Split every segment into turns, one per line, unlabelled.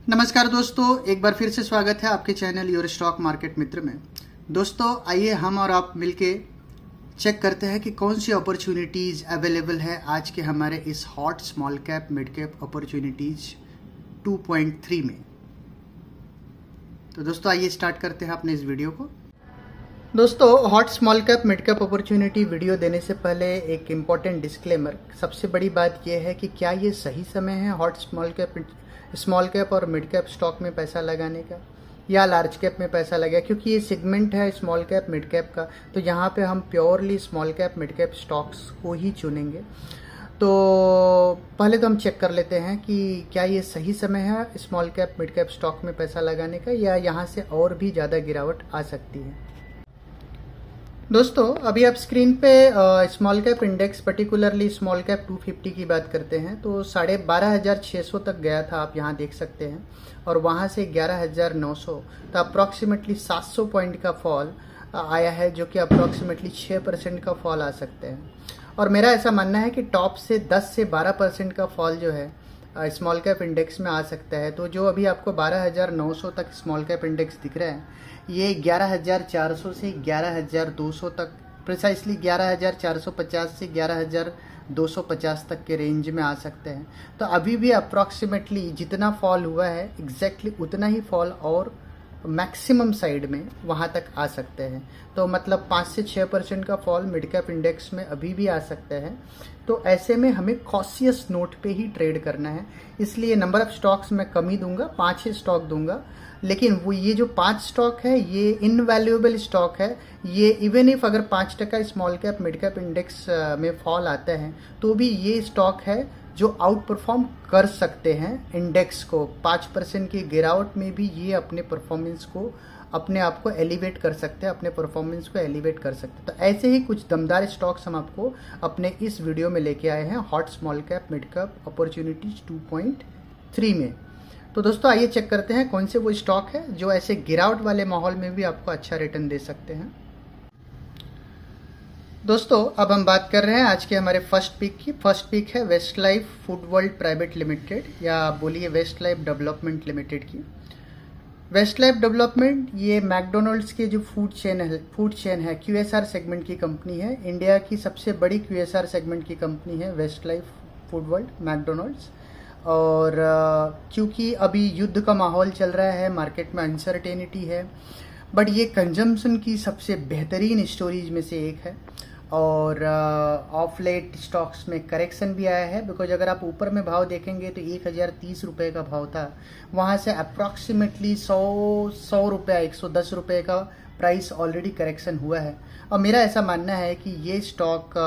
नमस्कार दोस्तों, एक बार फिर से स्वागत है आपके चैनल योर स्टॉक मार्केट मित्र में। दोस्तों आइए हम और आप मिलके चेक करते हैं कि कौन सी अपॉर्चुनिटीज़ अवेलेबल है आज के हमारे इस hot small cap mid cap opportunities 2.3 में। तो दोस्तों आइए स्टार्ट करते हैं अपने इस वीडियो को। दोस्तों hot small cap mid cap opportunity video देने से पहले एक इम्पॉर्टेंट डिस्क्लेमर। सबसे बड़ी बात यह है कि क्या ये सही समय है हॉट स्मॉल कैप और मिड कैप स्टॉक में पैसा लगाने का या लार्ज कैप में पैसा लगा, क्योंकि ये सेगमेंट है स्मॉल कैप मिड कैप का। तो यहाँ पे हम purely small cap mid cap stocks को ही चुनेंगे। तो पहले तो हम चेक कर लेते हैं कि क्या ये सही समय है small cap mid cap stock में पैसा लगाने का या यहाँ से और भी ज़्यादा गिरावट आ सकती है। दोस्तों अभी आप स्क्रीन पे small cap index particularly small cap 250 की बात करते हैं तो 12,600 तक गया था, आप यहाँ देख सकते हैं, और वहाँ से 11,900 तो अप्रॉक्सीमेटली 700 पॉइंट का फॉल आया है, जो कि अप्रॉक्सीमेटली 6% का फॉल आ सकते हैं। और मेरा ऐसा मानना है कि टॉप से 10 से 12% का फॉल जो है स्मॉल कैप इंडेक्स में आ सकता है। तो जो अभी आपको 12,900 तक स्मॉल कैप इंडेक्स दिख रहा है, ये 11,400 से 11,200 तक, प्रिसाइसली 11,450 से 11,250 तक के रेंज में आ सकते हैं। तो अभी भी अप्रॉक्सीमेटली जितना फॉल हुआ है एग्जैक्टली उतना ही फॉल और मैक्सिमम साइड में वहाँ तक आ सकते हैं। तो मतलब 5 से 6% का फॉल मिड कैप इंडेक्स में अभी भी आ सकते हैं। तो ऐसे में हमें कॉशियस नोट पे ही ट्रेड करना है, इसलिए नंबर ऑफ स्टॉक्स मैं कम ही दूंगा, 5 ही स्टॉक दूंगा। लेकिन वो ये जो 5 स्टॉक है ये इनवैल्यूएबल स्टॉक है। ये इवन इफ अगर 5% small cap mid cap index में फॉल आता है तो भी ये स्टॉक है जो आउट परफॉर्म कर सकते हैं इंडेक्स को। 5% की गिरावट में भी ये अपने परफॉर्मेंस को, अपने आप को एलिवेट कर सकते हैं, अपने परफॉर्मेंस को एलिवेट कर सकते हैं। तो ऐसे ही कुछ दमदार स्टॉक्स हम आपको अपने इस वीडियो में लेके आए हैं hot small cap mid cap opportunities 2.3 में। तो दोस्तों आइए चेक करते हैं कौन से वो स्टॉक है जो ऐसे गिरावट वाले माहौल में भी आपको अच्छा रिटर्न दे सकते हैं। दोस्तों अब हम बात कर रहे हैं आज के हमारे फर्स्ट पिक की। फर्स्ट पिक है Westlife Foodworld Private Limited, या बोलिए वेस्ट लाइफ डेवलपमेंट लिमिटेड की। वेस्ट लाइफ डेवलपमेंट ये मैकडोनल्ड्स के जो फूड चेन है QSR सेगमेंट की कंपनी है। इंडिया की सबसे बड़ी QSR सेगमेंट की कंपनी है Westlife Foodworld McDonald's. और क्योंकि अभी युद्ध का माहौल चल रहा है, मार्केट में अनसर्टेनिटी है, बट ये कंजम्पशन की सबसे बेहतरीन स्टोरीज में से एक है। और ऑफ लेट स्टॉक्स में करेक्शन भी आया है, बिकॉज अगर आप ऊपर में भाव देखेंगे तो 1,030 रुपये का भाव था, वहाँ से अप्रॉक्सीमेटली 100 रुपया 110 रुपये का प्राइस ऑलरेडी करेक्शन हुआ है। और मेरा ऐसा मानना है कि ये स्टॉक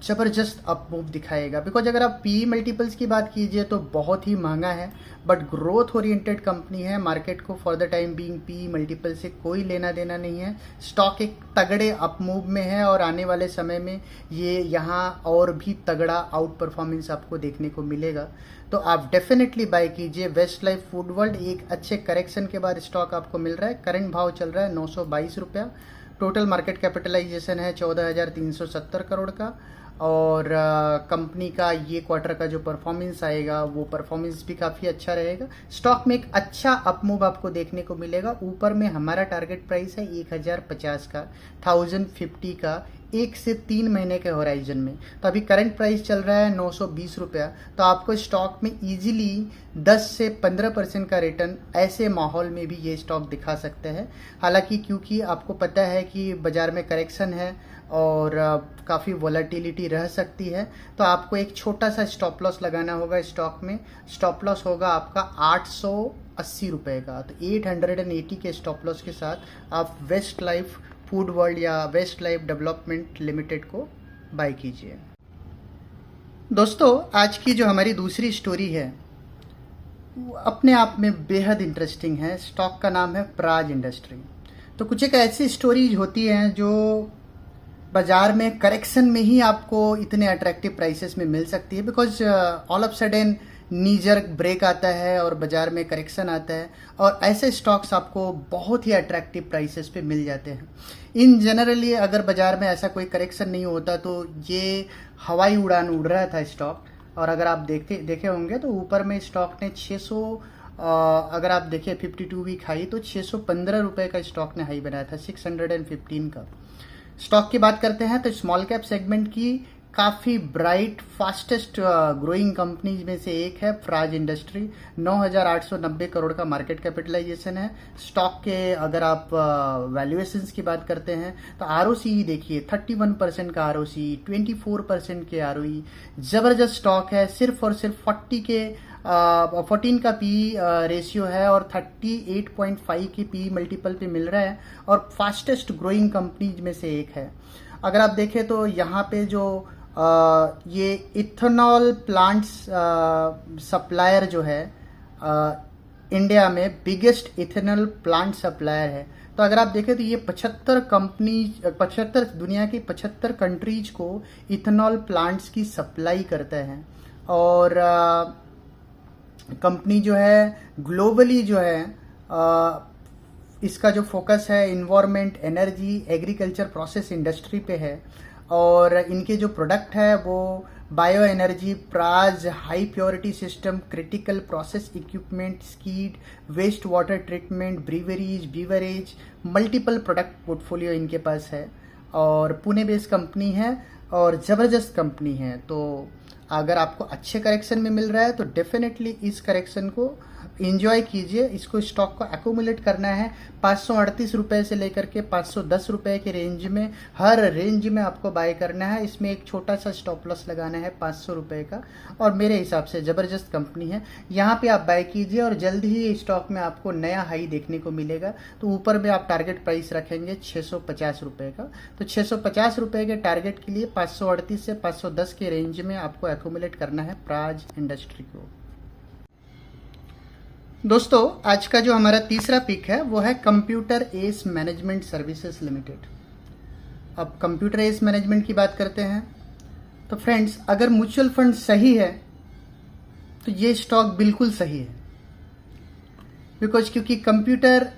ज़बरदस्त अप मूव दिखाएगा, बिकॉज अगर आप PE मल्टीपल्स की बात कीजिए तो बहुत ही महंगा है, बट ग्रोथ ओरिएंटेड कंपनी है। मार्केट को for the time being PE multiple से कोई लेना देना नहीं है। स्टॉक एक तगड़े अप मूव में है और आने वाले समय में ये यहाँ और भी तगड़ा आउट परफॉर्मेंस आपको देखने को मिलेगा। तो आप डेफिनेटली बाय कीजिए वेस्ट लाइफ फूड वर्ल्ड। एक अच्छे करेक्शन के बाद स्टॉक आपको मिल रहा है। करंट भाव चल रहा है 922 रुपया। टोटल मार्केट कैपिटलाइजेशन है 14,370 करोड़ का। और कंपनी का ये क्वार्टर का जो परफॉर्मेंस आएगा वो परफॉर्मेंस भी काफ़ी अच्छा रहेगा। स्टॉक में एक अच्छा अप मूव आपको देखने को मिलेगा। ऊपर में हमारा टारगेट प्राइस है 1,050 का, 1,050 का, 1 से 3 महीने के होराइजन में। तो अभी करंट प्राइस चल रहा है 920 रुपया। तो आपको स्टॉक में इजीली 10 से 15% का रिटर्न ऐसे माहौल में भी ये स्टॉक दिखा सकते हैं। हालांकि क्योंकि आपको पता है कि बाज़ार में करेक्शन है और काफ़ी वॉलेटिलिटी रह सकती है, तो आपको एक छोटा सा स्टॉप लॉस लगाना होगा स्टॉक में। स्टॉप लॉस होगा आपका 880 रुपये का। तो 880 के स्टॉप लॉस के साथ आप वेस्ट लाइफ फूड वर्ल्ड या वेस्ट लाइफ डेवलपमेंट लिमिटेड को बाय कीजिए। दोस्तों आज की जो हमारी दूसरी स्टोरी है वो अपने आप में बेहद इंटरेस्टिंग है। स्टॉक का नाम है प्राज इंडस्ट्री। तो कुछ एक ऐसी स्टोरीज होती हैं जो बाज़ार में करेक्शन में ही आपको इतने अट्रैक्टिव प्राइसेस में मिल सकती है, बिकॉज ऑल ऑफ सडन नीजर ब्रेक आता है और बाज़ार में करेक्शन आता है और ऐसे स्टॉक्स आपको बहुत ही अट्रैक्टिव प्राइसेस पे मिल जाते हैं। इन जनरली अगर बाज़ार में ऐसा कोई करेक्शन नहीं होता तो ये हवाई उड़ान उड़ रहा था स्टॉक। और अगर आप देखे होंगे तो ऊपर में स्टॉक ने अगर आप देखें 52 वीक हाई तो 615 रुपये का स्टॉक ने हाई बनाया था, 615 का। स्टॉक की बात करते हैं तो स्मॉल कैप सेगमेंट की काफ़ी ब्राइट फास्टेस्ट ग्रोइंग कंपनीज में से एक है फ्राज इंडस्ट्री। 9,890 करोड़ का मार्केट कैपिटलाइजेशन है। स्टॉक के अगर आप वैल्यूएशंस की बात करते हैं तो आरओसी देखिए 31% का आरओसी, 24% के आरओई, ज़बरदस्त स्टॉक है। सिर्फ और सिर्फ 14 का पी रेशियो है और 38.5 के पी मल्टीपल पे मिल रहा है और फास्टेस्ट ग्रोइंग कंपनीज में से एक है। अगर आप देखें तो यहाँ पे जो ये इथेनॉल प्लांट्स सप्लायर जो है इंडिया में बिगेस्ट इथेनॉल प्लांट सप्लायर है। तो अगर आप देखें तो ये 75 दुनिया की 75 कंट्रीज को इथेनॉल प्लांट्स की सप्लाई करता है। और कंपनी जो है ग्लोबली जो है इसका जो फोकस है environment, energy, agriculture, process industry पे है। और इनके जो प्रोडक्ट है वो bio energy, Praj, high purity system, critical process equipment, skid, waste water treatment, breweries, beverage, multiple product portfolio इनके पास है। और पुणे बेस्ड कंपनी है और ज़बरदस्त कंपनी है। तो अगर आपको अच्छे करेक्शन में मिल रहा है तो डेफिनेटली इस करेक्शन को एंजॉय कीजिए। इसको स्टॉक को एक्यूमुलेट करना है 538 रुपये से लेकर के 510 रुपये के रेंज में, हर रेंज में आपको बाय करना है। इसमें एक छोटा सा स्टॉप लॉस लगाना है 500 रुपये का और मेरे हिसाब से ज़बरदस्त कंपनी है। यहाँ पे आप बाय कीजिए और जल्द ही स्टॉक में आपको नया हाई देखने को मिलेगा। तो ऊपर में आप टारगेट प्राइस रखेंगे 650 रुपये का। तो 650 रुपये के टारगेट के लिए 538 से 510 के रेंज में आपको एक्यूमुलेट करना है प्राज इंडस्ट्री को। दोस्तों आज का जो हमारा तीसरा पिक है वो है computer S management services limited. अब कंप्यूटर एस मैनेजमेंट की बात करते हैं तो फ्रेंड्स अगर म्यूचुअल फंड सही है तो ये स्टॉक बिल्कुल सही है। क्योंकि कंप्यूटर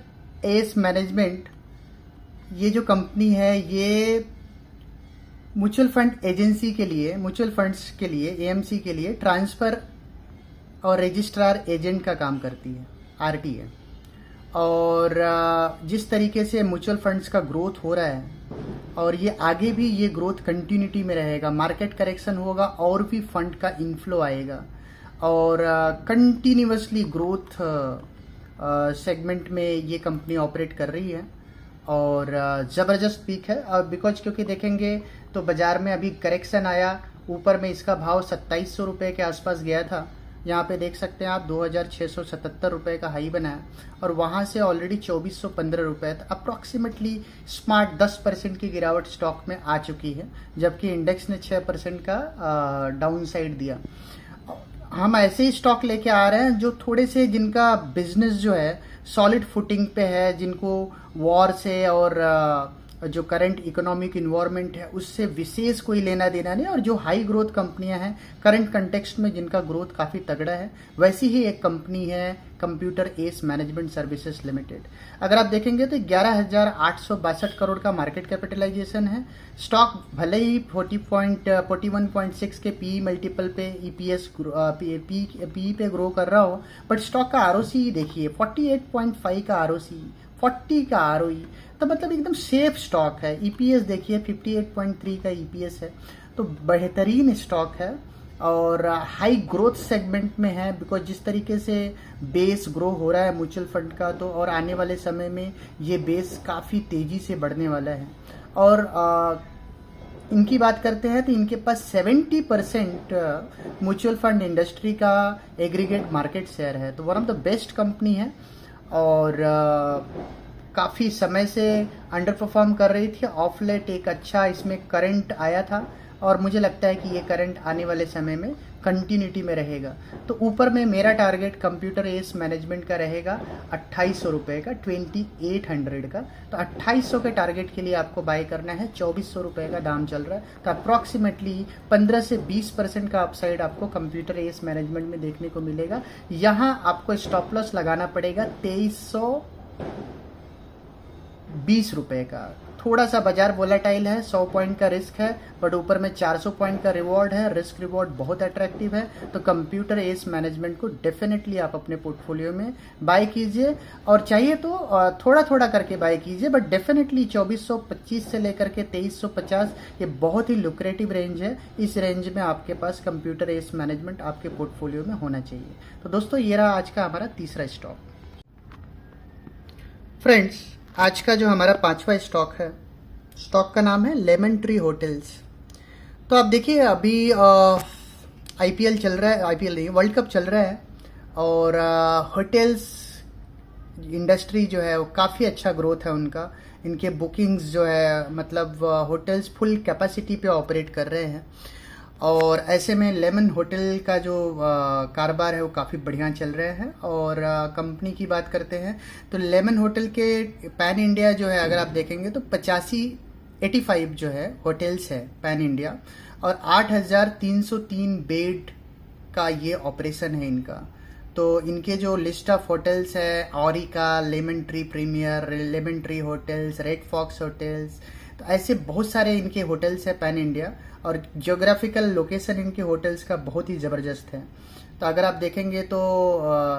एस मैनेजमेंट ये जो कंपनी है ये म्यूचुअल फंड एजेंसी के लिए, म्यूचुअल फंड्स के लिए, एएमसी के लिए ट्रांसफ़र और रजिस्ट्रार एजेंट का काम करती है, आरटीए। और जिस तरीके से म्यूचुअल फंड्स का ग्रोथ हो रहा है और ये आगे भी ये ग्रोथ कंटिन्यूटी में रहेगा, मार्केट करेक्शन होगा और भी फंड का इनफ्लो आएगा और कंटिन्यूसली ग्रोथ सेगमेंट में ये कंपनी ऑपरेट कर रही है और ज़बरदस्त पीक है। क्योंकि देखेंगे तो बाज़ार में अभी करेक्शन आया, ऊपर में इसका भाव 2700 रुपये के आसपास गया था। यहाँ पे देख सकते हैं आप 2677 रुपये का हाई बनाया और वहाँ से ऑलरेडी 2415 रुपये तक अप्रॉक्सीमेटली स्मार्ट 10% की गिरावट स्टॉक में आ चुकी है, जबकि इंडेक्स ने 6% का डाउन साइड दिया। हम ऐसे ही स्टॉक लेके आ रहे हैं जो थोड़े से जिनका बिजनेस जो है सॉलिड फुटिंग पे है, जिनको वॉर से और जो करंट इकोनॉमिक इन्वायरमेंट है उससे विशेष कोई लेना देना नहीं, और जो हाई ग्रोथ कंपनियां हैं करंट कंटेक्स्ट में जिनका ग्रोथ काफ़ी तगड़ा है, वैसी ही एक कंपनी है computer S management services limited. अगर आप देखेंगे तो 11,862 करोड़ का मार्केट कैपिटलाइजेशन है। स्टॉक भले ही 41.6 के पी मल्टीपल पे ईपीएस पी पे ग्रो कर रहा हो, बट स्टॉक का आरओसी देखिए 48.5 का आरओसी, 40 का आरओई, तो मतलब एकदम सेफ स्टॉक है। ईपीएस देखिए 58.3 का ईपीएस है, तो बेहतरीन स्टॉक है और हाई ग्रोथ सेगमेंट में है। बिकॉज जिस तरीके से बेस ग्रो हो रहा है म्यूचुअल फंड का, तो और आने वाले समय में ये बेस काफ़ी तेज़ी से बढ़ने वाला है। और इनकी बात करते हैं तो इनके पास 70% म्यूचुअल फंड इंडस्ट्री का एग्रीगेट मार्केट शेयर है, तो one of the best company है और काफ़ी समय से अंडर परफॉर्म कर रही थी। ऑफ लेट एक अच्छा इसमें करंट आया था और मुझे लगता है कि ये करंट आने वाले समय में कंटिन्यूटी में रहेगा। तो ऊपर में मेरा टारगेट कंप्यूटर एस मैनेजमेंट का रहेगा 2800 रुपये का, 2800 का। तो 2800 के टारगेट के लिए आपको बाय करना है। 2400 रुपये का दाम चल रहा है, तो अप्रॉक्सीमेटली 15 से 20% का अपसाइड आपको कंप्यूटर एस मैनेजमेंट में देखने को मिलेगा। यहाँ आपको स्टॉप लॉस लगाना पड़ेगा ₹20 का। थोड़ा सा बाजार वोलेटाइल है, 100 पॉइंट का रिस्क है, बट ऊपर में 400 पॉइंट का रिवॉर्ड है। रिस्क रिवॉर्ड बहुत अट्रैक्टिव है, तो कंप्यूटर एज मैनेजमेंट को डेफिनेटली आप अपने पोर्टफोलियो में बाय कीजिए, और चाहिए तो थोड़ा थोड़ा करके बाय कीजिए, बट डेफिनेटली 2425 से लेकर के 2350 ये बहुत ही लुक्रेटिव रेंज है। इस रेंज में आपके पास कंप्यूटर एज मैनेजमेंट आपके पोर्टफोलियो में होना चाहिए। तो दोस्तों, ये रहा आज का हमारा तीसरा स्टॉक। फ्रेंड्स, आज का जो हमारा पांचवा स्टॉक है, स्टॉक का नाम है लेमन ट्री होटल्स। तो आप देखिए, अभी आईपीएल चल रहा है, आईपीएल नहीं, वर्ल्ड कप चल रहा है, और होटल्स इंडस्ट्री जो है वो काफ़ी अच्छा ग्रोथ है उनका। इनके बुकिंग्स जो है, मतलब होटल्स फुल कैपेसिटी पे ऑपरेट कर रहे हैं, और ऐसे में लेमन होटल का जो कारोबार है वो काफ़ी बढ़िया चल रहा है। और कंपनी की बात करते हैं तो लेमन होटल के पैन इंडिया जो है, अगर आप देखेंगे तो 85 जो है होटल्स है पैन इंडिया, और 8303 बेड का ये ऑपरेशन है इनका। तो इनके जो लिस्ट ऑफ होटल्स है, Aurika, Lemon Tree Premier, Lemon Tree hotels, Red Fox hotels, तो ऐसे बहुत सारे इनके होटल्स है पैन इंडिया, और ज्योग्राफिकल लोकेशन इनके होटल्स का बहुत ही ज़बरदस्त है। तो अगर आप देखेंगे तो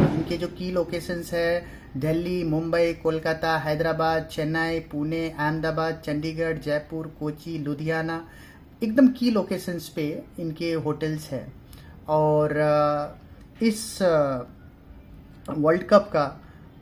इनके जो की लोकेशंस है, दिल्ली, मुंबई, कोलकाता, हैदराबाद, चेन्नई, पुणे, अहमदाबाद, चंडीगढ़, जयपुर, कोची, लुधियाना, एकदम की लोकेशंस पे इनके होटल्स है। और इस वर्ल्ड कप का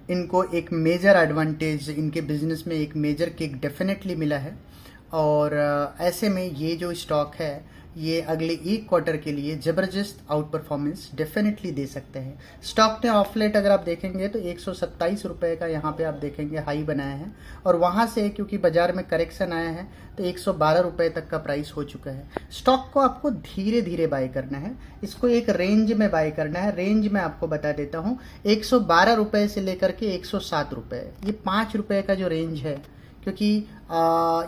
इनको एक मेजर एडवांटेज, इनके बिजनेस में एक मेजर किक डेफिनेटली मिला है। और ऐसे में ये जो स्टॉक है ये अगले एक क्वार्टर के लिए ज़बरदस्त आउट परफॉर्मेंस डेफिनेटली दे सकते हैं। स्टॉक ने ऑफ लेट अगर आप देखेंगे तो ₹127 का यहाँ पे आप देखेंगे हाई बनाया है, और वहाँ से क्योंकि बाजार में करेक्शन आया है तो ₹112 तक का प्राइस हो चुका है। स्टॉक को आपको धीरे धीरे बाय करना है, इसको एक रेंज में बाय करना है। रेंज में आपको बता देता हूँ, ₹112 से लेकर के ₹107, ये ₹5 का जो रेंज है, क्योंकि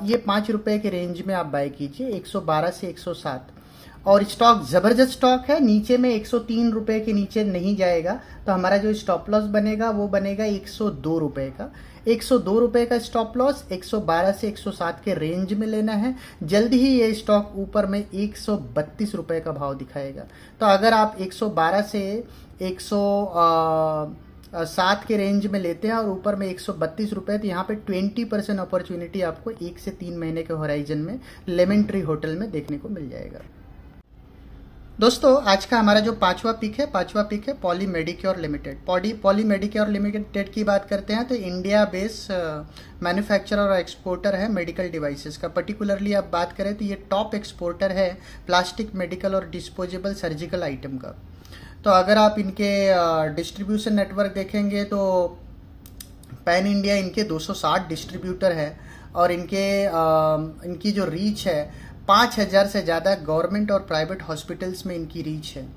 ये ₹5 के रेंज में आप बाय कीजिए, 112 से 107। और स्टॉक ज़बरदस्त स्टॉक है, नीचे में ₹103 के नीचे नहीं जाएगा, तो हमारा जो स्टॉप लॉस बनेगा वो बनेगा ₹102 का। ₹102 का स्टॉप लॉस, 112 से 107 के रेंज में लेना है। जल्दी ही ये स्टॉक ऊपर में ₹132 का भाव दिखाएगा। तो अगर आप 112 से 107 के रेंज में लेते हैं और ऊपर में ₹132, तो यहाँ पे 20% अपॉर्चुनिटी आपको 1 से 3 महीने के होराइजन में लेमन ट्री होटल में देखने को मिल जाएगा। दोस्तों, आज का हमारा जो पांचवा पिक है Poly Medicure Limited. Poly Medicure Limited की बात करते हैं तो इंडिया बेस मैन्युफैक्चरर और एक्सपोर्टर है मेडिकल डिवाइसेस का। पर्टिकुलरली आप बात करें तो ये टॉप एक्सपोर्टर है प्लास्टिक, मेडिकल और डिस्पोजेबल सर्जिकल आइटम का। तो अगर आप इनके डिस्ट्रीब्यूशन नेटवर्क देखेंगे तो पैन इंडिया इनके 260 डिस्ट्रीब्यूटर है, और इनकी जो रीच है 5000 से ज़्यादा गवर्नमेंट और प्राइवेट हॉस्पिटल्स में इनकी रीच है।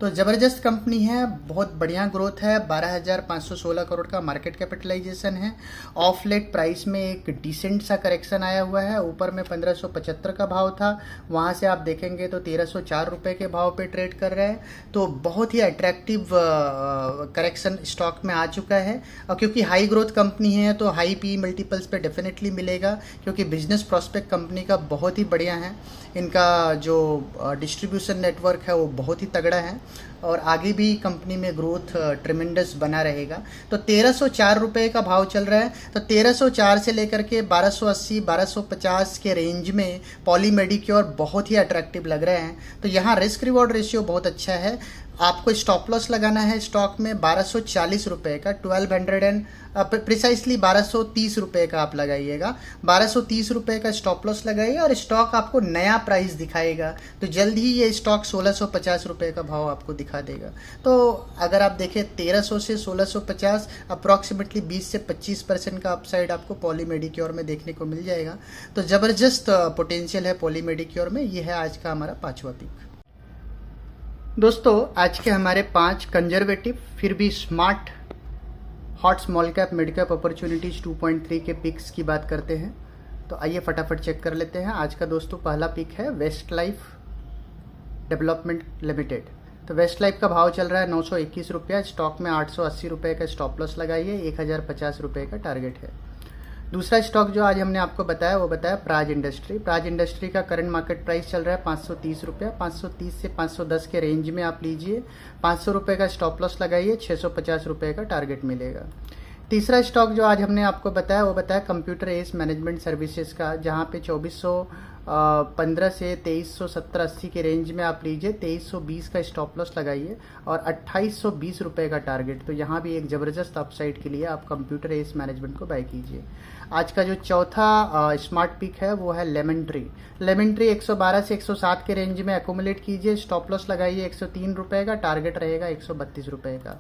तो ज़बरदस्त कंपनी है, बहुत बढ़िया ग्रोथ है, 12,516 करोड़ का मार्केट कैपिटलाइजेशन है। ऑफ लेट प्राइस में एक डिसेंट सा करेक्शन आया हुआ है, ऊपर में 1575 का भाव था, वहाँ से आप देखेंगे तो ₹1304 के भाव पे ट्रेड कर रहा है। तो बहुत ही अट्रैक्टिव करेक्शन स्टॉक में आ चुका है, और क्योंकि हाई ग्रोथ कंपनी है तो हाई पी मल्टीपल्स पे डेफिनेटली मिलेगा, क्योंकि बिजनेस प्रॉस्पेक्ट कंपनी का बहुत ही बढ़िया है। इनका जो डिस्ट्रीब्यूशन नेटवर्क है वो बहुत ही तगड़ा है, और आगे भी कंपनी में ग्रोथ ट्रिमेंडस बना रहेगा। तो ₹1304 का भाव चल रहा है, तो 1304 से लेकर के 1280 1250 के रेंज में पॉली मेडिक्योर बहुत ही अट्रैक्टिव लग रहे हैं। तो यहाँ रिस्क रिवॉर्ड रेशियो बहुत अच्छा है। आपको स्टॉप लॉस लगाना है स्टॉक में ₹1240 का, 1200 प्रिसाइसली ₹1230 का आप लगाइएगा। ₹1230 का स्टॉप लॉस लगाइए, और स्टॉक आपको नया प्राइस दिखाएगा। तो जल्द ही ये स्टॉक ₹1650 का भाव आपको दिखा देगा। तो अगर आप देखें 1300 से 1650 अप्रॉक्सीमेटली 20 से 25% का अपसाइड आपको पॉली मेडिक्योर में देखने को मिल जाएगा। तो ज़बरदस्त पोटेंशियल है पॉली मेडिक्योर में। ये है आज का हमारा पांचवा पिक। दोस्तों, आज के हमारे 5 कंजर्वेटिव फिर भी smart hot small cap mid cap opportunities 2.3 के पिक्स की बात करते हैं। तो आइए फटाफट चेक कर लेते हैं। आज का दोस्तों पहला पिक है वेस्ट लाइफ डेवलपमेंट लिमिटेड। तो वेस्ट लाइफ का भाव चल रहा है ₹921, स्टॉक में ₹880 का स्टॉप लॉस लगाइए, ₹1050 का टारगेट है। दूसरा स्टॉक जो आज हमने आपको बताया वो बताया प्राज इंडस्ट्री। प्राज इंडस्ट्री का करंट मार्केट प्राइस चल रहा है 530 रुपये। 530 से 510 के रेंज में आप लीजिए। 500 रुपये का स्टॉप लॉस लगाइए, 650 रुपये का टारगेट मिलेगा। तीसरा स्टॉक जो आज हमने आपको बताया वो बताया कंप्यूटर एज मैनेजमेंट सर्विसेज का, जहाँ पे 2415 से 2370-80 के रेंज में आप लीजिए। 2320 का स्टॉप लॉस लगाइए और 2820 रुपये का टारगेट। तो यहाँ भी एक ज़बरदस्त अपसाइड के लिए आप कंप्यूटर एज मैनेजमेंट को बाय कीजिए। आज का जो चौथा स्मार्ट पिक है वो है लेमन ट्री। लेमन ट्री 112 से 107 के रेंज में एकोमुलेट कीजिए, स्टॉप लॉस लगाइए 103 रुपये का, टारगेट रहेगा 132 रुपये का।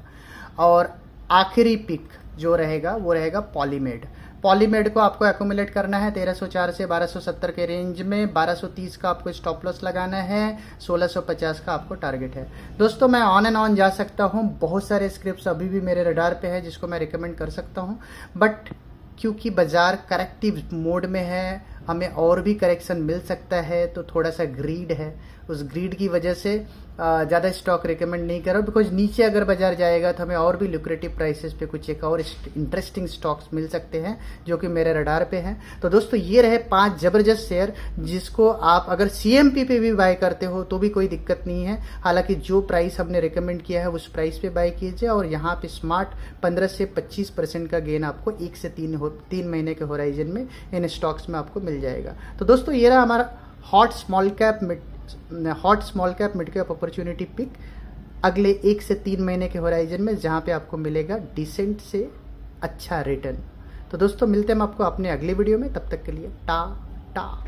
और आखिरी पिक जो रहेगा वो रहेगा पॉलीमेड। पॉलीमेड को आपको एकोमुलेट करना है 1304 से 1270 के रेंज में। 1230 का आपको स्टॉप लॉस लगाना है, 1650 का आपको टारगेट है। दोस्तों मैं ऑन एंड ऑन जा सकता हूँ, बहुत सारे स्क्रिप्ट्स अभी भी मेरे रडार पे है जिसको मैं रिकमेंड कर सकता हूँ, बट क्योंकि बाजार करेक्टिव मोड में है, हमें और भी करेक्शन मिल सकता है, तो थोड़ा सा ग्रीड है, उस ग्रीड की वजह से ज़्यादा स्टॉक रिकमेंड नहीं करो। बिकॉज नीचे अगर बाजार जाएगा तो हमें और भी लुक्रेटिव प्राइसेस पे कुछ एक और इंटरेस्टिंग स्टॉक्स मिल सकते हैं जो कि मेरे रडार पे हैं। तो दोस्तों ये रहे 5 ज़बरदस्त शेयर जिसको आप अगर CMP पे भी बाय करते हो तो भी कोई दिक्कत नहीं है। हालांकि जो प्राइस हमने रिकमेंड किया है उस प्राइस पे बाय कीजिए और यहाँ पे स्मार्ट 15 से 25% का गेन आपको 1 से 3 महीने के होराइजन में इन स्टॉक्स में आपको मिल जाएगा। तो दोस्तों ये रहा हमारा hot small cap mid cap opportunity pick अगले 1 से 3 महीने के होराइजन में, जहां पे आपको मिलेगा डिसेंट से अच्छा रिटर्न। तो दोस्तों मिलते हैं हम आपको अपने अगले वीडियो में, तब तक के लिए टाटा।